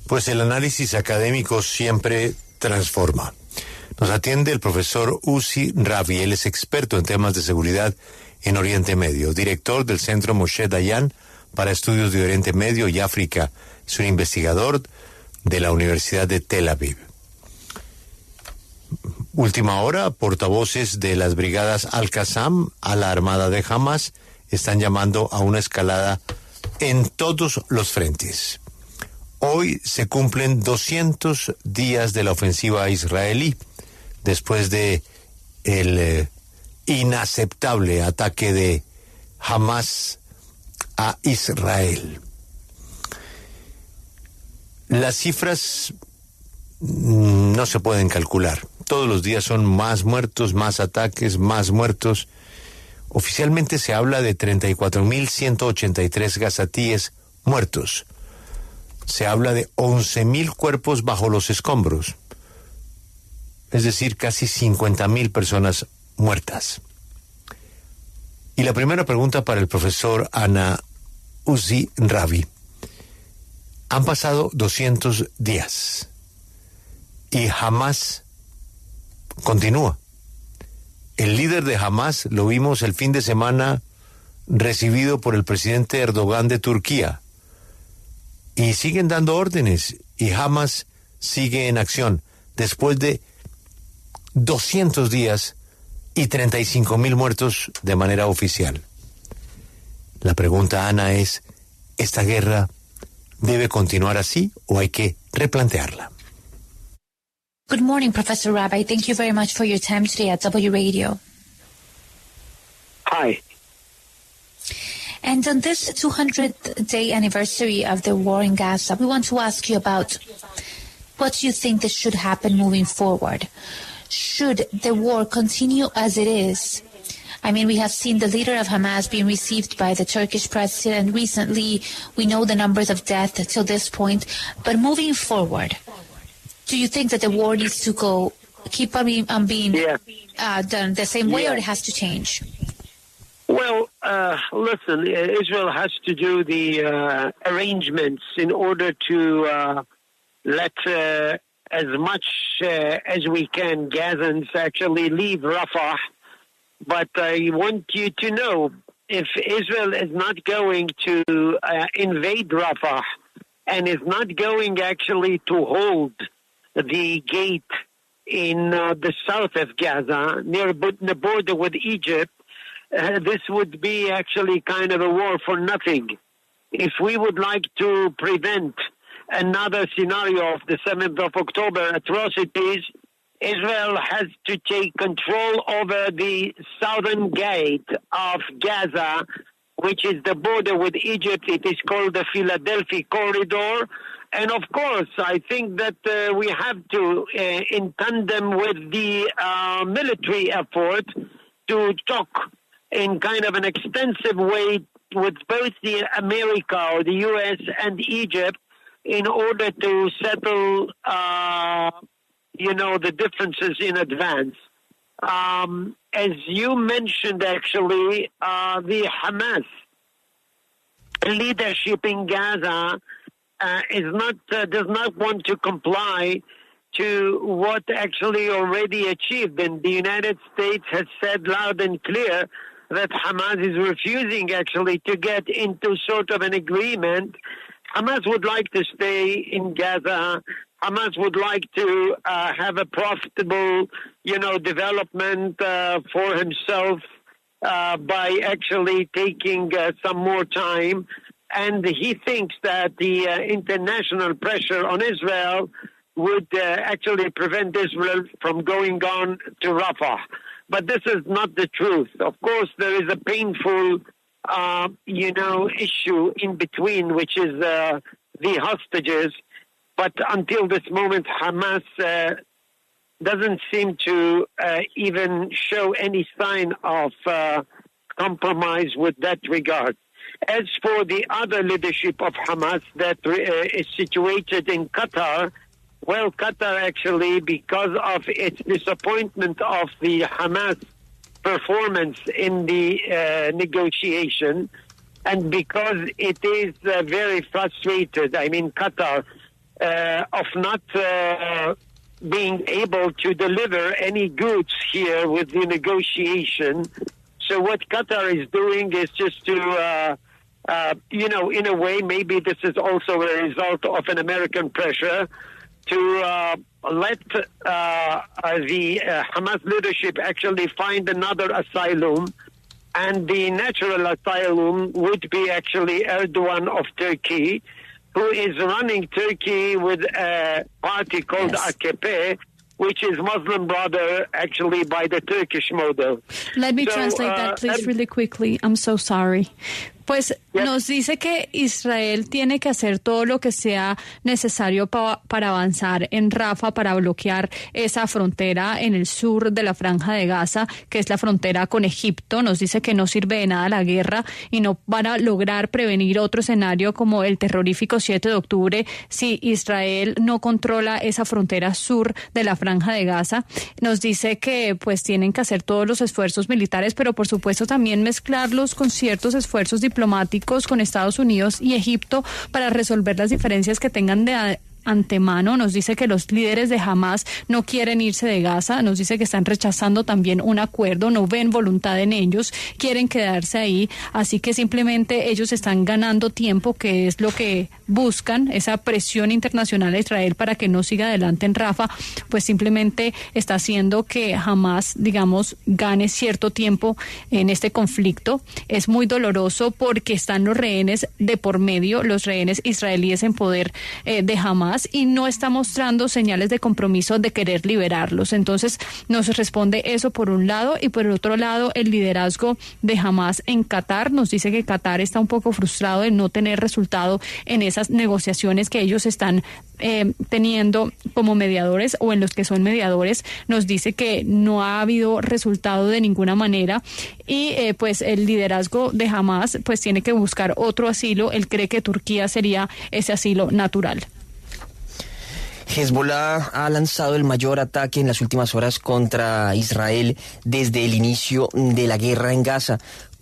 Pues el análisis académico siempre transforma. Nos atiende el profesor Uzi Ravi. Él es experto en temas de seguridad en Oriente Medio, director del Centro Moshe Dayan para Estudios de Oriente Medio y África. Es un investigador de la Universidad de Tel Aviv. Última hora, portavoces de las brigadas Al-Qassam a la armada de Hamas están llamando a una escalada en todos los frentes. Hoy se cumplen 200 días de la ofensiva israelí, después de el inaceptable ataque de Hamas a Israel. Las cifras no se pueden calcular. Todos los días son más muertos, más ataques, más muertos. Oficialmente se habla de 34.183 gazatíes muertos. Se habla de 11.000 cuerpos bajo los escombros. Es decir, casi 50.000 personas muertas. Y la primera pregunta para el profesor Ana Uzi Ravi. Han pasado 200 días y Hamas continúa. El líder de Hamas lo vimos el fin de semana recibido por el presidente Erdogan de Turquía. Y siguen dando órdenes y Hamas sigue en acción después de 200 días y 35.000 muertos de manera oficial. La pregunta, Ana, es, ¿esta guerra debe continuar así o hay que replantearla? Good morning, Professor Ravi. Thank you very much for your time today at W Radio. Hi. And on this 200th-day anniversary of the war in Gaza, we want to ask you about what you think that should happen moving forward. Should the war continue as it is? I mean, we have seen the leader of Hamas being received by the Turkish president recently. We know the numbers of deaths till this point. But moving forward, do you think that the war needs to keep on being done the same way, or it has to change? Well, listen, Israel has to do the arrangements in order to let as much as we can Gazans actually leave Rafah. But I want you to know, if Israel is not going to invade Rafah and is not going actually to hold the gate in the south of Gaza, near the border with Egypt, this would be actually kind of a war for nothing. If we would like to prevent another scenario of the 7th of October atrocities, Israel has to take control over the southern gate of Gaza, which is the border with Egypt. It is called the Philadelphia Corridor. And of course, I think that we have to, in tandem with the military effort, to talk in kind of an extensive way with both the America or the U.S. and Egypt in order to settle, the differences in advance. As you mentioned, actually, the Hamas leadership in Gaza does not want to comply to what actually already achieved. And the United States has said loud and clear that Hamas is refusing actually to get into sort of an agreement. Hamas would like to stay in Gaza. Hamas would like to have a profitable, development for himself by actually taking some more time. And he thinks that the international pressure on Israel would actually prevent Israel from going on to Rafah. But this is not the truth. Of course, there is a painful, issue in between, which is the hostages. But until this moment, Hamas doesn't seem to even show any sign of compromise with that regard. As for the other leadership of Hamas that is situated in Qatar, well, Qatar actually, because of its disappointment of the Hamas performance in the negotiation, and because it is very frustrated, Qatar, of not being able to deliver any goods here with the negotiation. So what Qatar is doing is just to, in a way, maybe this is also a result of an American pressure to let the Hamas leadership actually find another asylum. And the natural asylum would be actually Erdogan of Turkey, who is running Turkey with a party called AKP, which is Muslim brother actually by the Turkish model. Let me translate that, please, really quickly. I'm so sorry. Pues nos dice que Israel tiene que hacer todo lo que sea necesario para avanzar en Rafah, para bloquear esa frontera en el sur de la Franja de Gaza, que es la frontera con Egipto. Nos dice que no sirve de nada la guerra y no van a lograr prevenir otro escenario como el terrorífico 7 de octubre si Israel no controla esa frontera sur de la Franja de Gaza. Nos dice que pues tienen que hacer todos los esfuerzos militares, pero por supuesto también mezclarlos con ciertos esfuerzos diplomáticos con Estados Unidos y Egipto para resolver las diferencias que tengan de antemano. Nos dice que los líderes de Hamas no quieren irse de Gaza, nos dice que están rechazando también un acuerdo, no ven voluntad en ellos, quieren quedarse ahí, así que simplemente ellos están ganando tiempo, que es lo que buscan, esa presión internacional a Israel para que no siga adelante en Rafah, pues simplemente está haciendo que Hamas, digamos, gane cierto tiempo en este conflicto. Es muy doloroso porque están los rehenes de por medio, los rehenes israelíes en poder de Hamas, y no está mostrando señales de compromiso de querer liberarlos. Entonces nos responde eso por un lado, y por el otro lado el liderazgo de Hamas en Qatar. Nos dice que Qatar está un poco frustrado de no tener resultado en esas negociaciones que ellos están teniendo como mediadores o en los que son mediadores. Nos dice que no ha habido resultado de ninguna manera y pues el liderazgo de Hamas pues tiene que buscar otro asilo. Él cree que Turquía sería ese asilo natural. Hezbollah ha lanzado el mayor ataque en las últimas horas contra Israel desde el inicio de la guerra en Gaza.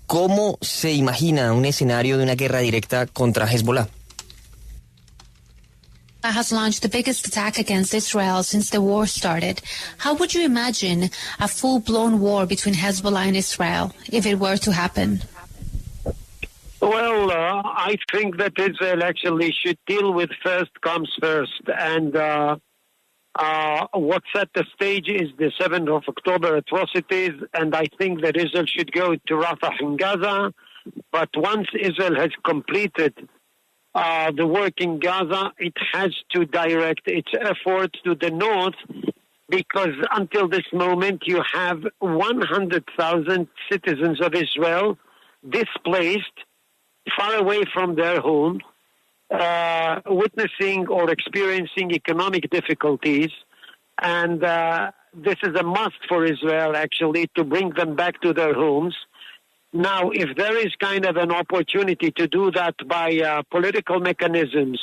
¿Cómo se imagina un escenario de una guerra directa contra Hezbollah? Has launched the biggest attack against Israel since the war started. How would you imagine a full-blown war between Hezbollah and Israel if it were to happen? Well, I think that Israel actually should deal with first comes first. And what set the stage is the 7th of October atrocities. And I think that Israel should go to Rafah in Gaza. But once Israel has completed the work in Gaza, it has to direct its effort to the north, because until this moment you have 100,000 citizens of Israel displaced, far away from their homes, witnessing or experiencing economic difficulties. And this is a must for Israel, actually, to bring them back to their homes. Now, if there is kind of an opportunity to do that by political mechanisms,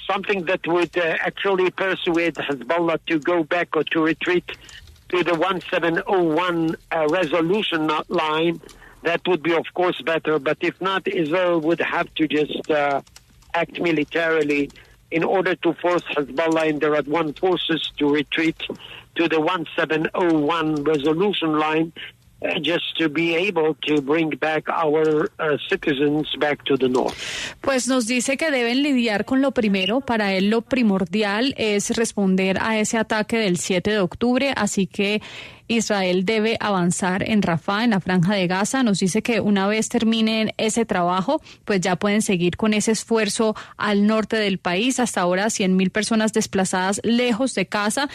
something that would actually persuade Hezbollah to go back or to retreat to the 1701 resolution line, that would be, of course, better. But if not, Israel would have to just act militarily in order to force Hezbollah and the Radwan forces to retreat to the 1701 resolution line, just to be able to bring back our citizens back to the north. Pues nos dice que deben lidiar con lo primero. Para él lo primordial es responder a ese ataque del 7 de octubre, así que Israel debe avanzar en Rafah, en la Franja de Gaza. Nos dice que una vez terminen ese trabajo, pues ya pueden seguir con ese esfuerzo al norte del país. Hasta ahora 100,000 personas desplazadas lejos de casa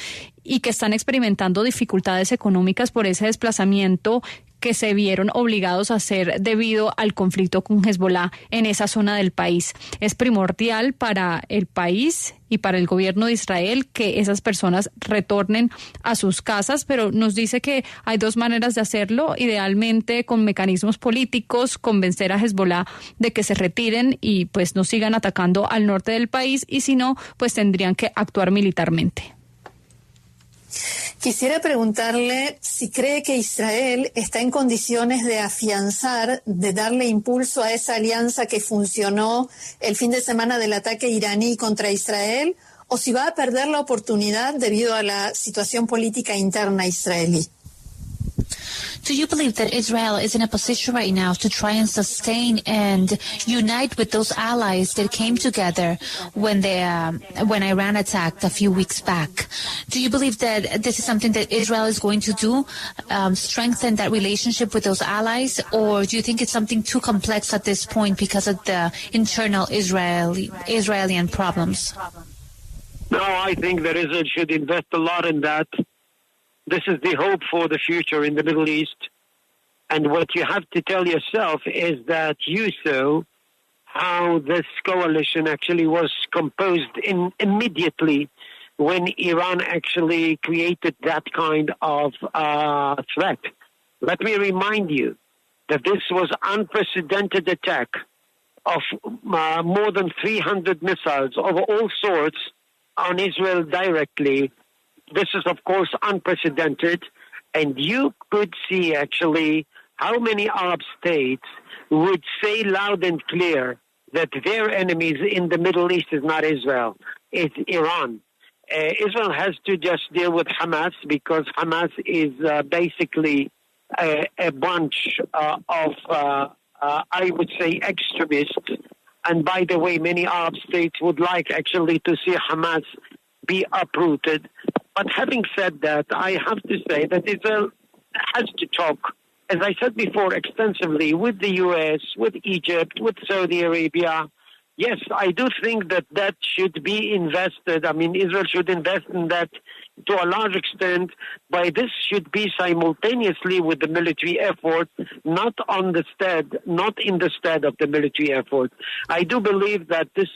y que están experimentando dificultades económicas por ese desplazamiento que se vieron obligados a hacer debido al conflicto con Hezbollah en esa zona del país. Es primordial para el país y para el gobierno de Israel que esas personas retornen a sus casas, pero nos dice que hay dos maneras de hacerlo, idealmente con mecanismos políticos, convencer a Hezbollah de que se retiren y pues no sigan atacando al norte del país, y si no, pues tendrían que actuar militarmente. Quisiera preguntarle si cree que Israel está en condiciones de afianzar, de darle impulso a esa alianza que funcionó el fin de semana del ataque iraní contra Israel, o si va a perder la oportunidad debido a la situación política interna israelí. Do you believe that Israel is in a position right now to try and sustain and unite with those allies that came together when Iran attacked a few weeks back? Do you believe that this is something that Israel is going to do, strengthen that relationship with those allies, or do you think it's something too complex at this point because of the internal Israeli problems? No, I think that Israel should invest a lot in that. This is the hope for the future in the Middle East. And what you have to tell yourself is that you saw how this coalition actually was composed immediately when Iran actually created that kind of threat. Let me remind you that this was unprecedented attack of more than 300 missiles of all sorts on Israel directly. This is, of course, unprecedented, and you could see actually how many Arab states would say loud and clear that their enemies in the Middle East is not Israel, it's Iran. Israel has to just deal with Hamas because Hamas is basically a bunch of, I would say, extremists. And by the way, many Arab states would like actually to see Hamas be uprooted. But having said that, I have to say that Israel has to talk, as I said before, extensively with the U.S., with Egypt, with Saudi Arabia. Yes, I do think that should be invested. I mean, Israel should invest in that to a large extent, but this should be simultaneously with the military effort, not in the stead of the military effort. I do believe that this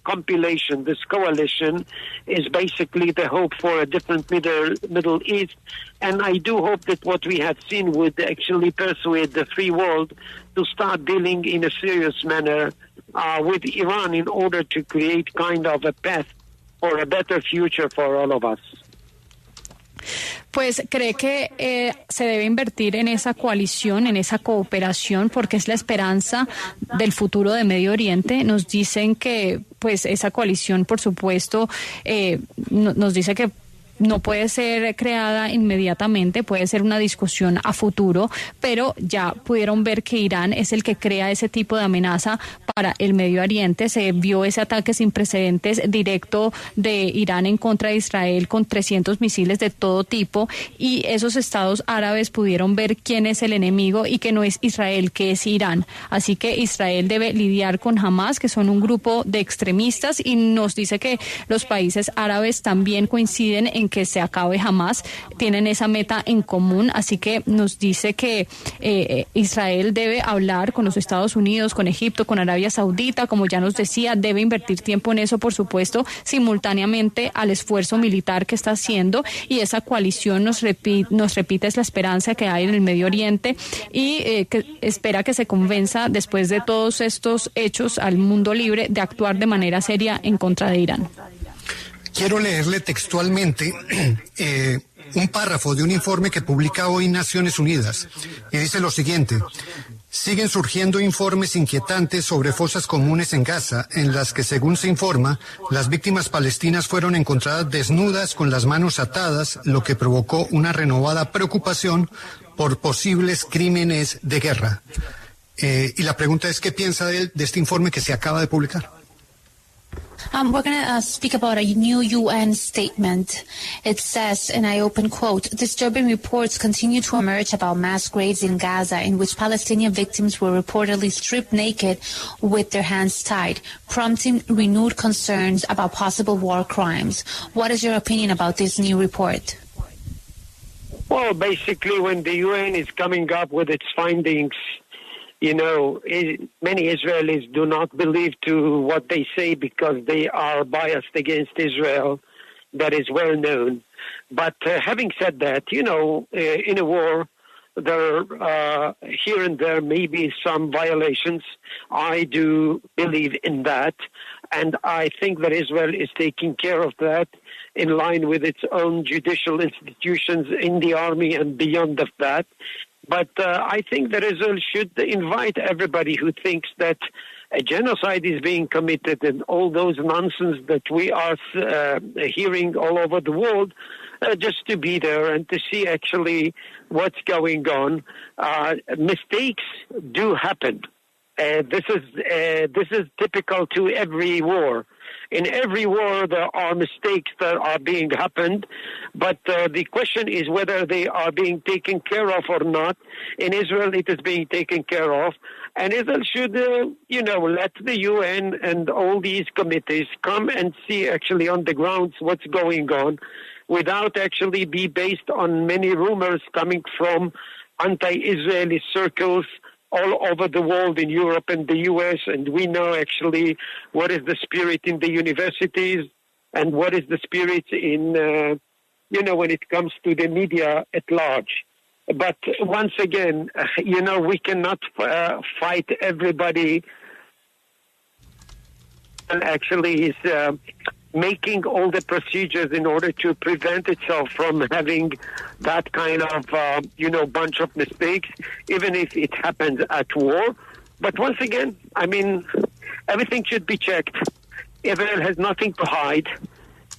compilation, this coalition, is basically the hope for a different Middle East, and I do hope that what we have seen would actually persuade the free world to start dealing in a serious manner with Iran in order to create kind of a path for a better future for all of us. Pues cree que se debe invertir en esa coalición, en esa cooperación, porque es la esperanza del futuro de Medio Oriente. Nos dicen que, pues, esa coalición, por supuesto, nos dice que no puede ser creada inmediatamente, puede ser una discusión a futuro, pero ya pudieron ver que Irán es el que crea ese tipo de amenaza para el Medio Oriente. Se vio ese ataque sin precedentes directo de Irán en contra de Israel con 300 misiles de todo tipo, y esos estados árabes pudieron ver quién es el enemigo y que no es Israel, que es Irán. Así que Israel debe lidiar con Hamas, que son un grupo de extremistas, y nos dice que los países árabes también coinciden en que se acabe Hamas, tienen esa meta en común, así que nos dice que Israel debe hablar con los Estados Unidos, con Egipto, con Arabia Saudita, como ya nos decía, debe invertir tiempo en eso, por supuesto, simultáneamente al esfuerzo militar que está haciendo, y esa coalición nos repite es la esperanza que hay en el Medio Oriente, y que espera que se convenza después de todos estos hechos al mundo libre de actuar de manera seria en contra de Irán. Quiero leerle textualmente un párrafo de un informe que publica hoy Naciones Unidas, y dice lo siguiente: siguen surgiendo informes inquietantes sobre fosas comunes en Gaza, en las que, según se informa, las víctimas palestinas fueron encontradas desnudas con las manos atadas, lo que provocó una renovada preocupación por posibles crímenes de guerra. Y la pregunta es, ¿qué piensa de este informe que se acaba de publicar? We're going to speak about a new UN statement. It says, and I open quote, disturbing reports continue to emerge about mass graves in Gaza in which Palestinian victims were reportedly stripped naked with their hands tied, prompting renewed concerns about possible war crimes. What is your opinion about this new report? Well, basically, when the UN is coming up with its findings, you know, many Israelis do not believe to what they say because they are biased against Israel. That is well known. But having said that, you know, in a war, there here and there may be some violations. I do believe in that. and I think that Israel is taking care of that in line with its own judicial institutions in the army and beyond of that. But I think that Israel should invite everybody who thinks that a genocide is being committed and all those nonsense that we are hearing all over the world, just to be there and to see actually what's going on. Mistakes do happen. This is typical to every war. In every war, there are mistakes that are being happened, but the question is whether they are being taken care of or not. In Israel, it is being taken care of, and Israel should, let the UN and all these committees come and see actually on the grounds what's going on, without actually be based on many rumors coming from anti-Israeli circles all over the world, in Europe and the U.S., and we know actually what is the spirit in the universities and what is the spirit in, when it comes to the media at large. But once again, we cannot fight everybody. And actually is making all the procedures in order to prevent itself from having that kind of, bunch of mistakes, even if it happens at war. But once again, everything should be checked. Israel has nothing to hide.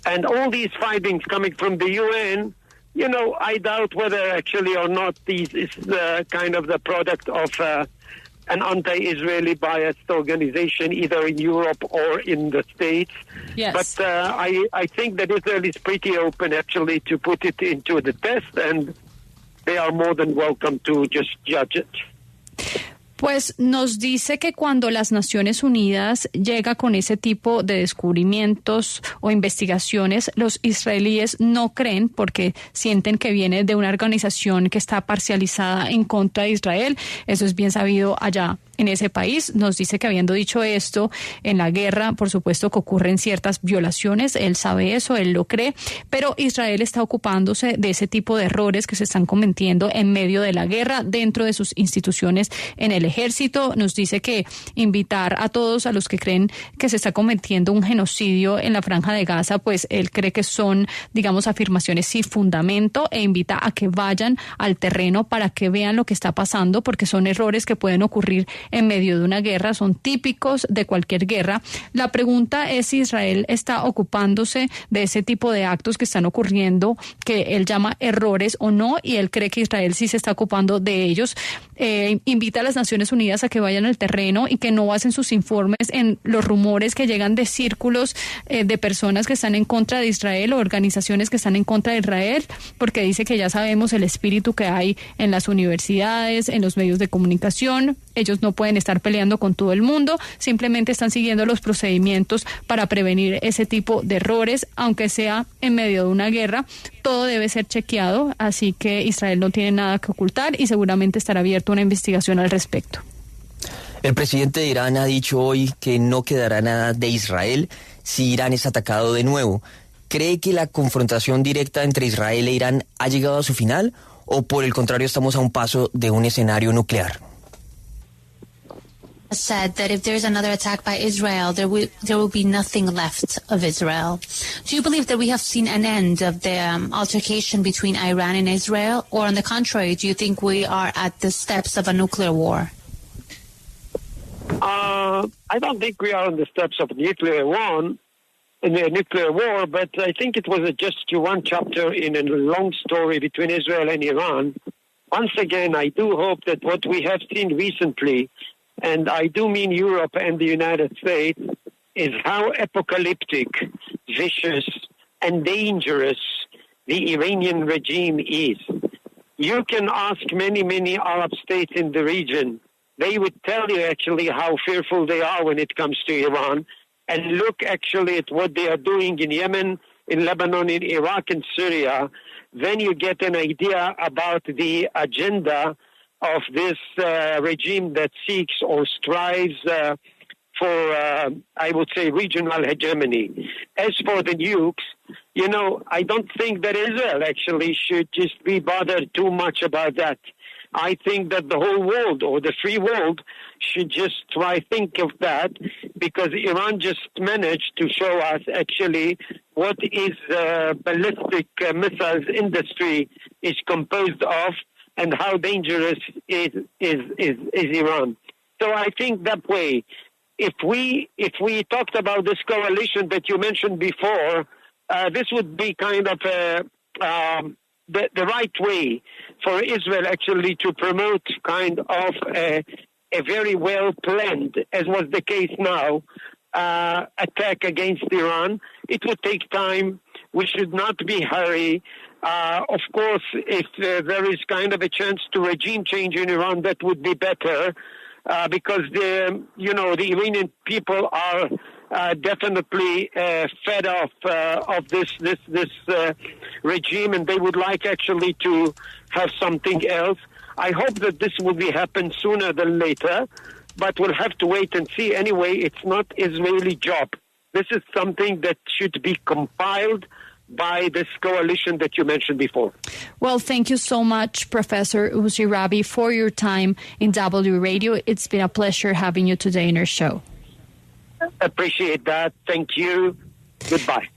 And all these findings coming from the UN, I doubt whether actually or not these is kind of the product of an anti-Israeli biased organization, either in Europe or in the States. Yes. But I think that Israel is pretty open, actually, to put it into the test, and they are more than welcome to just judge it. Pues nos dice que cuando las Naciones Unidas llega con ese tipo de descubrimientos o investigaciones, los israelíes no creen porque sienten que viene de una organización que está parcializada en contra de Israel. Eso es bien sabido allá en ese país. Nos dice que habiendo dicho esto, en la guerra, por supuesto que ocurren ciertas violaciones, él sabe eso, él lo cree, pero Israel está ocupándose de ese tipo de errores que se están cometiendo en medio de la guerra, dentro de sus instituciones en el ejército. Nos dice que invitar a todos a los que creen que se está cometiendo un genocidio en la Franja de Gaza, pues él cree que son, digamos, afirmaciones sin fundamento, e invita a que vayan al terreno para que vean lo que está pasando, porque son errores que pueden ocurrir en medio de una guerra, son típicos de cualquier guerra. La pregunta es si Israel está ocupándose de ese tipo de actos que están ocurriendo, que él llama errores, o no, y él cree que Israel sí se está ocupando de ellos. Invita a las Naciones Unidas a que vayan al terreno y que no basen sus informes en los rumores que llegan de círculos de personas que están en contra de Israel o organizaciones que están en contra de Israel, porque dice que ya sabemos el espíritu que hay en las universidades, en los medios de comunicación. Ellos no pueden estar peleando con todo el mundo, simplemente están siguiendo los procedimientos para prevenir ese tipo de errores, aunque sea en medio de una guerra. Todo debe ser chequeado, así que Israel no tiene nada que ocultar y seguramente estará abierta una investigación al respecto. El presidente de Irán ha dicho hoy que no quedará nada de Israel si Irán es atacado de nuevo. ¿Cree que la confrontación directa entre Israel e Irán ha llegado a su final o por el contrario estamos a un paso de un escenario nuclear? Said that if there's another attack by Israel, there will be nothing left of Israel. Do you believe that we have seen an end of the altercation between Iran and Israel, or on the contrary, do you think we are at the steps of a nuclear war? I don't think we are on the steps of nuclear war, but I think it was just one chapter in a long story between Israel and Iran. Once again, I do hope that what we have seen recently, and I do mean Europe and the United States, is how apocalyptic, vicious, and dangerous the Iranian regime is. You can ask many, many Arab states in the region. They would tell you actually how fearful they are when it comes to Iran. And look actually at what they are doing in Yemen, in Lebanon, in Iraq, and Syria. Then you get an idea about the agenda of this regime that seeks or strives for, I would say, regional hegemony. As for the nukes, I don't think that Israel actually should just be bothered too much about that. I think that the whole world or the free world should just think of that, because Iran just managed to show us actually what is ballistic missiles industry is composed of and how dangerous is Iran. So I think that way, if we talked about this coalition that you mentioned before, this would be kind of the right way for Israel actually to promote kind of a very well planned, as was the case now, attack against Iran. It would take time. We should not be hurry. Of course, if there is kind of a chance to regime change in Iran, that would be better, because the Iranian people are definitely fed off of this regime, and they would like actually to have something else. I hope that this will happen sooner than later, but we'll have to wait and see. Anyway, it's not Israeli job. This is something that should be compiled by this coalition that you mentioned before. Well, thank you so much, Professor Uzi Rabi, for your time in W Radio. It's been a pleasure having you today in our show. Appreciate that. Thank you. Goodbye.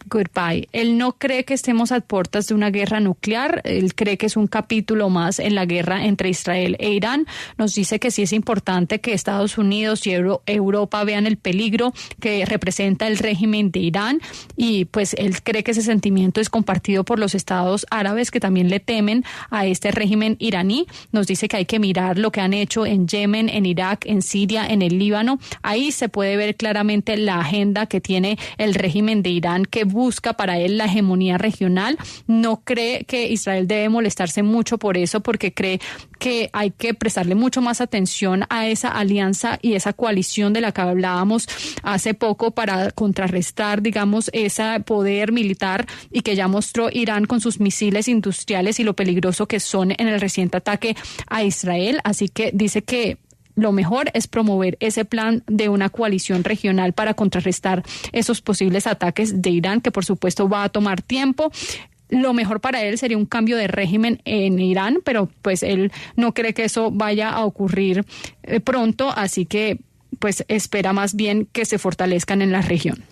Goodbye. Él no cree que estemos a puertas de una guerra nuclear. Él cree que es un capítulo más en la guerra entre Israel e Irán. Nos dice que sí es importante que Estados Unidos y Europa vean el peligro que representa el régimen de Irán, y pues él cree que ese sentimiento es compartido por los estados árabes, que también le temen a este régimen iraní. Nos dice que hay que mirar lo que han hecho en Yemen, en Irak, en Siria, en el Líbano. Ahí se puede ver claramente la agenda que tiene el régimen de Irán, que busca para él la hegemonía regional. No cree que Israel debe molestarse mucho por eso, porque cree que hay que prestarle mucho más atención a esa alianza y esa coalición de la que hablábamos hace poco para contrarrestar, digamos, ese poder militar y que ya mostró Irán con sus misiles industriales y lo peligroso que son en el reciente ataque a Israel. Así que dice que lo mejor es promover ese plan de una coalición regional para contrarrestar esos posibles ataques de Irán, que por supuesto va a tomar tiempo. Lo mejor para él sería un cambio de régimen en Irán, pero pues él no cree que eso vaya a ocurrir pronto, así que pues espera más bien que se fortalezcan en la región.